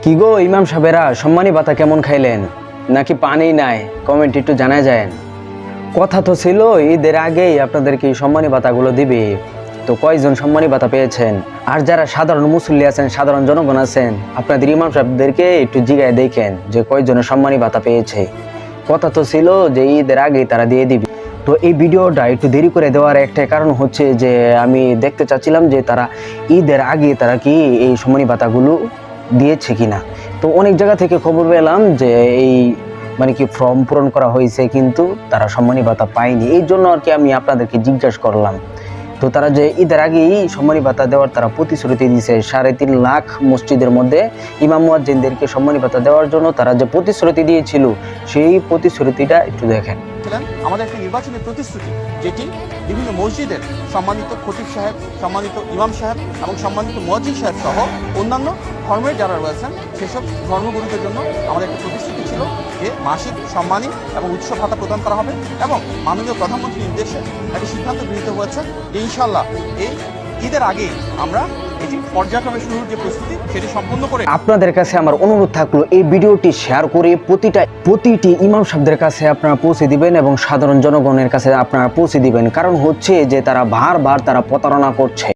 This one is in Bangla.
কি গো ইমাম সাহেবেরা, সম্মানী ভাতা কেমন খাইলেন নাকি পানি নাই? কমেন্ট একটু জানা যায়। কথা তো ছিল ঈদের আগেই আপনাদেরকে সম্মানী ভাতাগুলো দিবে, তো কয়জন সম্মানী ভাতা পেয়েছেন? আর যারা সাধারণ মুসল্লি আছেন, সাধারণ জনগণ আছেন, আপনাদের ইমাম সাহেবদেরকে একটু জিগায় দেখেন যে কয়জনের সম্মানী ভাতা পেয়েছে। কথা তো ছিল যে ঈদের আগেই তারা দিয়ে দিবে। তো এই ভিডিওটা একটু দেরি করে দেওয়ার একটা কারণ হচ্ছে যে আমি দেখতে চাচ্ছিলাম যে তারা ঈদের আগে তারা কি এই সম্মানী ভাতাগুলো দিয়েছে কিনা। তো অনেক জায়গা থেকে খবর পেলাম যে এই মানে কি ফর্ম পূরণ করা হয়েছে কিন্তু তারা সম্মানী ভাতা পায়নি। এই জন্য আর কি আমি আপনাদেরকে জিজ্ঞাসা করলাম। তো তারা যে ঈদের আগেই সম্মানী ভাতা দেওয়ার তারা প্রতিশ্রুতি দিয়েছে, 3.5 লাখ মসজিদের মধ্যে ইমাম মুয়াজ্জিনদেরকে সম্মানী ভাতা দেওয়ার জন্য তারা যে প্রতিশ্রুতি দিয়েছিল সেই প্রতিশ্রুতিটা একটু দেখেন। আমাদের একটা নির্বাচনী প্রতিশ্রুতি, যেটি বিভিন্ন মসজিদের সম্মানিত খতিব সাহেব, সম্মানিত ইমাম সাহেব এবং সম্মানিত মুয়াজ্জিন সাহেব সহ অন্যান্য ধর্মের যারা রয়েছেন সেসব ধর্মগুরুদের জন্য আমাদের একটা প্রতিশ্রুতি ছিল যে মাসিক সম্মানী এবং উৎসব ভাতা প্রদান করা হবে। এবং মাননীয় প্রধানমন্ত্রীর নির্দেশে একটি সিদ্ধান্ত গৃহীত হয়েছে যে ইনশাআল্লাহ এই ঈদের আগেই আমরা এটি পর্যায়ক্রমে শুরুর যে প্রস্তুতি সেটি সম্পূর্ণ করে। আপনাদের কাছে আমার অনুরোধ থাকলো এই ভিডিওটি শেয়ার করে প্রতিটি ইমাম সাহেবদের কাছে আপনারা পৌঁছে দিবেন এবং সাধারণ জনগণের কাছে আপনারা পৌঁছে দিবেন। কারণ হচ্ছে যে তারা বারবার তারা প্রতারণা করছে।